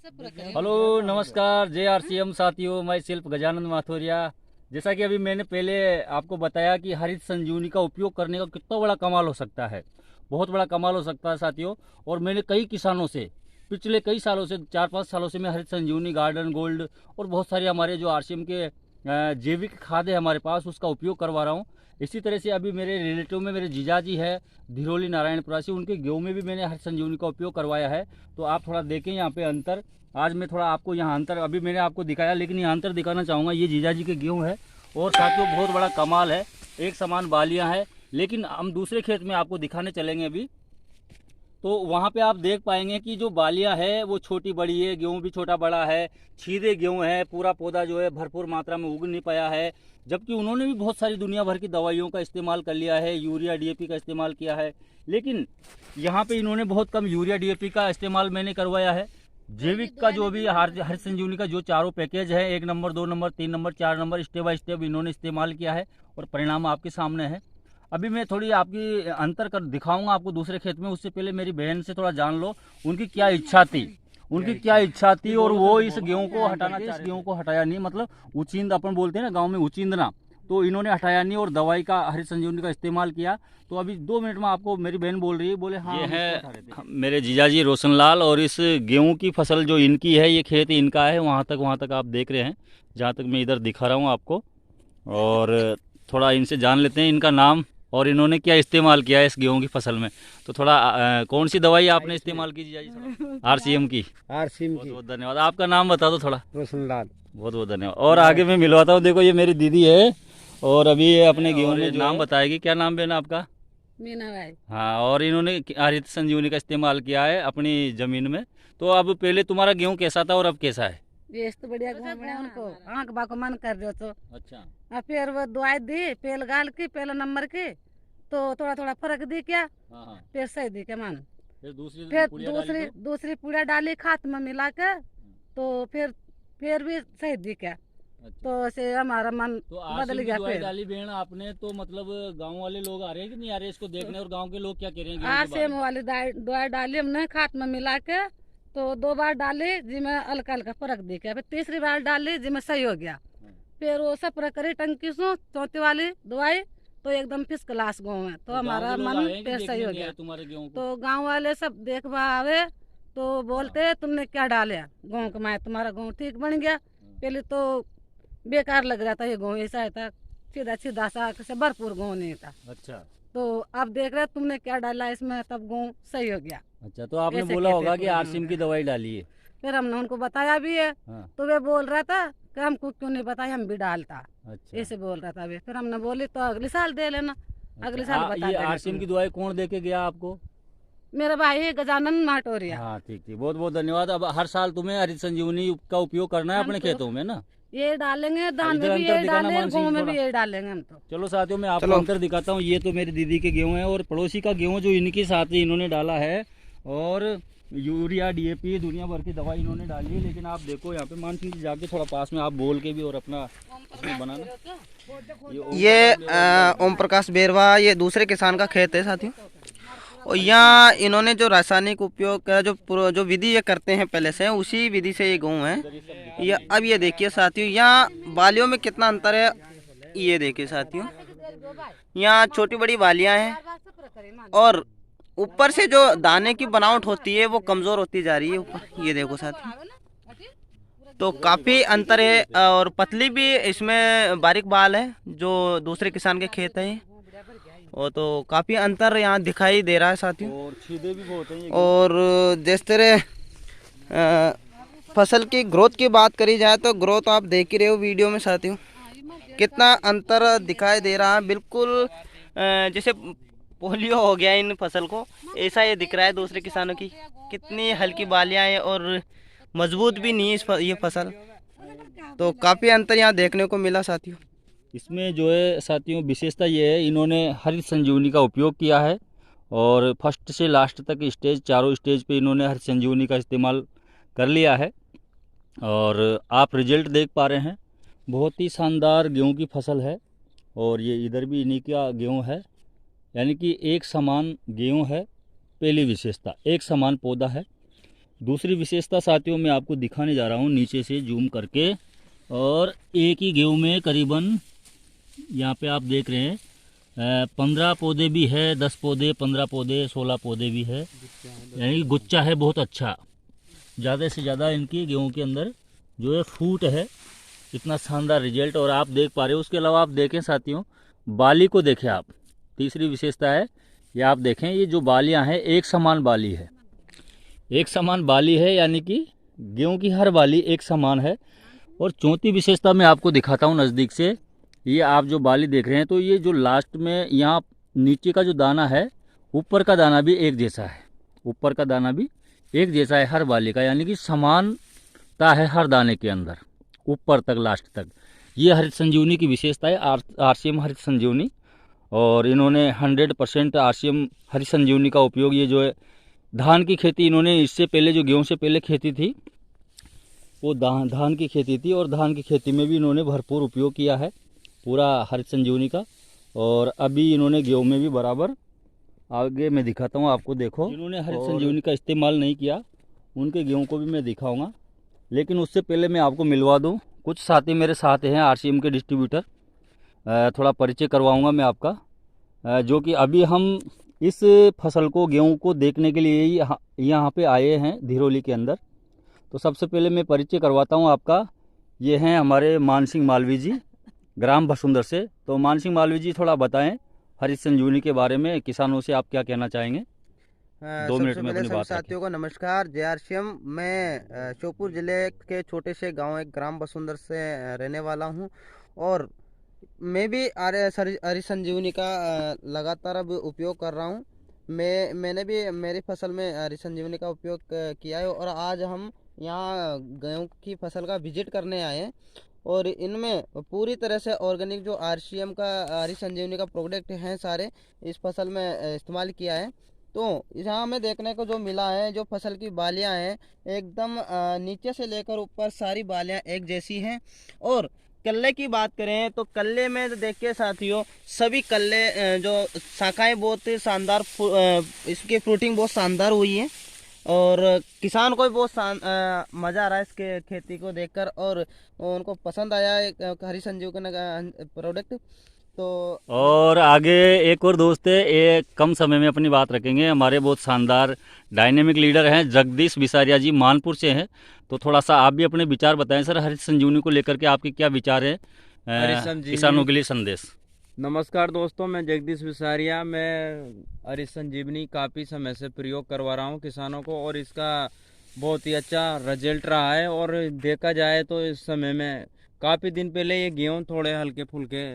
Hello नमस्कार जय RCM साथियों, मैं शिल्प गजानंद माथुरिया। जैसा कि अभी मैंने पहले आपको बताया कि हरित संजीवनी का उपयोग करने का कितना बड़ा कमाल हो सकता है, बहुत बड़ा कमाल हो सकता है साथियों। और मैंने कई किसानों से पिछले कई सालों से 4-5 सालों से मैं हरित संजीवनी, गार्डन गोल्ड और बहुत सारे हमारे जो आरसीएम के जैविक खाद है हमारे पास, उसका उपयोग करवा रहा हूँ। इसी तरह से अभी मेरे रिलेटिव में मेरे जीजा जी है धिरोली नारायणपुरासी, उनके गेहूं में भी मैंने हरित संजीवनी का उपयोग करवाया है। तो आप थोड़ा देखें यहाँ पे अंतर। आज मैं थोड़ा आपको यहाँ अंतर अभी मैंने आपको दिखाया, लेकिन यहाँ अंतर दिखाना चाहूँगा। ये जीजा जी के गेहूँ है और साथियों बहुत बड़ा कमाल है, एक समान बालियाँ हैं। लेकिन हम दूसरे खेत में आपको दिखाने चलेंगे अभी, तो वहाँ पे आप देख पाएंगे कि जो बालियाँ है वो छोटी बड़ी है, गेहूँ भी छोटा बड़ा है, छीदे गेहूँ है, पूरा पौधा जो है भरपूर मात्रा में उग नहीं पाया है। जबकि उन्होंने भी बहुत सारी दुनिया भर की दवाइयों का इस्तेमाल कर लिया है, यूरिया डीएपी का इस्तेमाल किया है, लेकिन यहाँ पे इन्होंने बहुत कम यूरिया डीएपी का इस्तेमाल मैंने करवाया है। जैविक का जो भी हरित संजीवनी का जो चारों पैकेज है, 1 number 2 number 3 number 4 number, step by step इन्होंने इस्तेमाल किया है और परिणाम आपके सामने है। अभी मैं थोड़ी आपकी अंतर कर दिखाऊंगा आपको दूसरे खेत में, उससे पहले मेरी बहन से थोड़ा जान लो उनकी क्या इच्छा थी, और वो इस गेहूं को हटाना चाह, गेहूं को हटाया नहीं, मतलब उचिंद अपन बोलते हैं ना गांव में, उचिंदना, तो इन्होंने हटाया नहीं और दवाई का हरित संजीवनी का इस्तेमाल किया। तो अभी 2 मिनट में आपको मेरी बहन बोल रही है, बोले हाँ ये है मेरे जीजाजी रोशनलाल, और इस गेहूं की फसल जो इनकी है, ये खेत इनका है, वहाँ तक आप देख रहे हैं, जहाँ तक मैं इधर दिखा रहा हूँ आपको। और थोड़ा इनसे जान लेते हैं इनका नाम और इन्होंने क्या इस्तेमाल किया है इस गेहूं की फसल में। तो थोड़ा कौन सी दवाई आपने इस्तेमाल की जीजाजी? आरसीएम की। बहुत बहुत धन्यवाद। आपका नाम बता दो थोड़ा। रोशनलाल। बहुत बहुत धन्यवाद। और आगे मैं मिलवाता हूँ, देखो ये मेरी दीदी है और अभी ये अपने गेहूं में नाम बताएगी। क्या नाम बेना आपका? मीना भाई। हाँ, और इन्होंने हरित संजीवनी का इस्तेमाल किया है अपनी जमीन में। तो अब पहले तुम्हारा गेहूं कैसा था और अब कैसा है? ये तो बढ़िया घूमने उनको आँख बाको मन कर दो तो। अच्छा। और फिर वो दवाई दी, पेल गाल की, पहला नंबर की, तो थोड़ा थोड़ा फर्क दी क्या, हाँ। फिर सही दी क्या मान। फिर दूसरी पुड़िया डाली खाद में मिला के, तो फिर भी सही दी क्या। अच्छा। तो से हमारा मन तो बदल गया। दवाई डाली बहन आपने, तो मतलब गांव वाले लोग आ रहे हैं कि नहीं आ रहे इसको देखने, और गांव के लोग क्या कह रहे हैं आज सेम वाली दवाई डाली हमने खाद में मिला के, तो 2 बार डाली जिसमें हल्का हल्का फर्क दिखा, फिर तीसरी बार डाली जिसमें सही हो गया। फिर वो सब करी टंकी सो चौथी वाली दवाई, तो एकदम फिस क्लास गाँव है, तो हमारा मन फिर सही हो गया। तुम्हारे गेहूं को? तो गांव वाले सब देखवा आवे तो बोलते तुमने क्या डाला गाँव का, मैं तुम्हारा गाँव ठीक बन गया। पहले तो बेकार लग रहा था ये गाँव, ऐसा था सीधा सीधा सा से भरपूर गाँव नहीं था। अच्छा। तो अब देख रहे तुमने क्या डाला इसमें, तब गाँव सही हो गया। अच्छा, तो आपने बोला होगा कि आरसीएम की दवाई डाली है। फिर हमने उनको बताया भी है। हाँ। तो वे बोल रहा था कि हमको क्यों नहीं बताया, हम भी डालता। अच्छा। ऐसे बोल रहा था वे। फिर हमने बोली तो अगले साल दे लेना। अगले साल बता ये देना आरसीएम की तुम्हें। दवाई कौन दे के गया आपको? मेरा भाई है गजानंद माटोरिया। हाँ ठीक ठीक, बहुत बहुत धन्यवाद। अब हर साल तुम्हें हरित संजीवनी का उपयोग करना है अपने खेतों में ना? ये डालेंगे, धान इधर में भी अंतर ये दिखाना डालेंगे, मानसिंह गेहूं में थोड़ा। भी ये डालेंगे हम तो। चलो साथियों, मैं आपको अंतर दिखाता हूँ। ये तो मेरी दीदी के गेहूं है और पड़ोसी का गेहूं जो इनकी साथी इन्होंने डाला है, और यूरिया डीएपी दुनिया भर की दवाई इन्होंने डाली है। लेकिन आप देखो यहाँ पे मानसिंह जी जाके थोड़ा पास में आप बोल के भी और अपना बनाना। ये ओम प्रकाश बेरवा, ये दूसरे किसान का खेत है साथियों। और यहाँ इन्होंने जो रासायनिक उपयोग का जो विधि ये करते हैं पहले से, उसी विधि से ये गेहूँ है। ये अब ये देखिए साथियों, यहाँ बालियों में कितना अंतर है। ये देखिए साथियों, यहाँ छोटी बड़ी बालियाँ हैं और ऊपर से जो दाने की बनावट होती है वो कमज़ोर होती जा रही है ऊपर। ये देखो साथियों, तो काफ़ी अंतर है। और पतली भी इसमें बारीक बाल है जो दूसरे किसान के खेत है। और तो काफ़ी अंतर यहाँ दिखाई दे रहा है साथियों। और छीदे भी बहुत हैं। और जिस तरह फसल की ग्रोथ की बात करी जाए तो ग्रोथ आप देख ही रहे हो वीडियो में साथियों, कितना अंतर दिखाई दे रहा है। बिल्कुल जैसे पोलियो हो गया इन फसल को, ऐसा ये दिख रहा है दूसरे किसानों की। कितनी हल्की बालियाँ हैं और मजबूत भी नहीं है ये फसल। तो काफ़ी अंतर यहाँ देखने को मिला साथियों। इसमें जो है साथियों विशेषता ये है, इन्होंने हरित संजीवनी का उपयोग किया है और फर्स्ट से लास्ट तक स्टेज, चारों स्टेज पे इन्होंने हरित संजीवनी का इस्तेमाल कर लिया है। और आप रिजल्ट देख पा रहे हैं, बहुत ही शानदार गेहूं की फसल है। और ये इधर भी इन्हीं का गेहूं है, यानी कि एक समान गेहूं है। पहली विशेषता, एक समान पौधा है। दूसरी विशेषता साथियों मैं आपको दिखाने जा रहा हूँ नीचे से जूम करके। और एक ही गेहूं में करीबन यहाँ पे आप देख रहे हैं 15 पौधे भी है, 10 पौधे, 15 पौधे, 16 पौधे भी है, यानी गुच्छा है बहुत अच्छा। ज़्यादा से ज़्यादा इनकी गेहूं के अंदर जो है फूट है, इतना शानदार रिजल्ट। और आप देख पा रहे हो। उसके अलावा आप देखें साथियों, बाली को देखें आप। तीसरी विशेषता है ये, आप देखें ये जो बालियां हैं एक समान बाली है, एक समान बाली है, यानी कि गेहूं की हर बाली एक समान है। और चौथी विशेषता मैं आपको दिखाता हूं नज़दीक से। ये आप जो बाली देख रहे हैं, तो ये जो लास्ट में यहाँ नीचे का जो दाना है, ऊपर का दाना भी एक जैसा है, ऊपर का दाना भी एक जैसा है हर बाली का, यानी कि समानता है हर दाने के अंदर ऊपर तक लास्ट तक। ये हरित संजीवनी की विशेषता है, आरसीएम हरित संजीवनी। और इन्होंने 100% आरसीएम हरित संजीवनी का उपयोग, ये जो है धान की खेती, इन्होंने इससे पहले जो गेहूं से पहले खेती थी वो धान की खेती थी, और धान की खेती में भी इन्होंने भरपूर उपयोग किया है पूरा हरित संजीवनी का। और अभी इन्होंने गेहूं में भी बराबर, आगे मैं दिखाता हूं आपको, देखो इन्होंने हरित संजीवनी का इस्तेमाल नहीं किया, उनके गेहूं को भी मैं दिखाऊंगा। लेकिन उससे पहले मैं आपको मिलवा दूं, कुछ साथी मेरे साथ हैं आरसीएम के डिस्ट्रीब्यूटर, थोड़ा परिचय करवाऊंगा मैं आपका। जो कि अभी हम इस फसल को, गेहूं को देखने के लिए यहाँ पे आए हैं धीरोली के अंदर। तो सबसे पहले मैं परिचय करवाता हूँ आपका। ये हैं हमारे मान सिंह मालवी जी, ग्राम भसुंदर से। तो मान सिंह मालवी जी, थोड़ा बताएं हरित संजीवनी के बारे में, किसानों से आप क्या कहना चाहेंगे? 2 मिनट में अपनी बात साथियों को नमस्कार। जेआरसीएम, मैं श्योपुर जिले के छोटे से गांव एक ग्राम बसुंदर से रहने वाला हूं, और मैं भी हरित संजीवनी का लगातार अब उपयोग कर रहा हूं। मैंने भी मेरी फसल में हरित संजीवनी का उपयोग किया है, और आज हम यहाँ गेहूं की फसल का विजिट करने आए हैं। और इनमें पूरी तरह से ऑर्गेनिक जो आरसीएम का हरित संजीवनी का प्रोडक्ट हैं सारे इस फसल में इस्तेमाल किया है। तो यहाँ हमें देखने को जो मिला है, जो फसल की बालियाँ हैं एकदम नीचे से लेकर ऊपर सारी बालियाँ एक जैसी हैं। और कल्ले की बात करें तो कल्ले में देखिए साथियों, सभी कल्ले जो शाखाएं बहुत ही शानदार, इसकी फ्रूटिंग बहुत शानदार हुई है, और किसान को भी बहुत मज़ा आ रहा है इसके खेती को देखकर, और उनको पसंद आया है हरित संजीवनी का प्रोडक्ट। तो और आगे एक और दोस्त है, ये कम समय में अपनी बात रखेंगे, हमारे बहुत शानदार डायनेमिक लीडर हैं, जगदीश बिसारिया जी, मानपुर से हैं। तो थोड़ा सा आप भी अपने विचार बताएं सर, हरित संजीवनी को लेकर के आपके क्या विचार है, किसानों के लिए संदेश। नमस्कार दोस्तों, मैं जगदीश बिसारिया। मैं हरित संजीवनी काफ़ी समय से प्रयोग करवा रहा हूं किसानों को, और इसका बहुत ही अच्छा रिजल्ट रहा है। और देखा जाए तो इस समय में काफ़ी दिन पहले ये गेहूं थोड़े हल्के फुल्के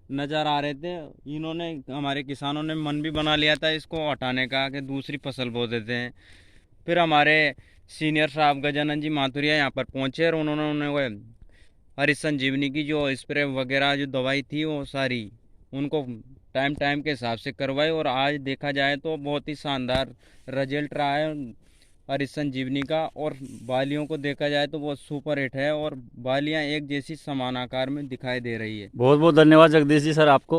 नज़र आ रहे थे, इन्होंने, हमारे किसानों ने मन भी बना लिया था इसको हटाने का कि दूसरी फसल बो देते हैं। फिर हमारे सीनियर साहब गजानन जी माथुरिया यहाँ पर पहुँचे, और उन्होंने वो हरित संजीवनी की जो स्प्रे वगैरह जो दवाई थी वो सारी उनको टाइम के हिसाब से करवाई, और आज देखा जाए तो बहुत ही शानदार रिजल्ट रहा है हरित संजीवनी का। और बालियों को देखा जाए तो बहुत सुपर हिट है, और बालियां एक जैसी समान आकार में दिखाई दे रही है। बहुत बहुत धन्यवाद जगदीश जी सर आपको।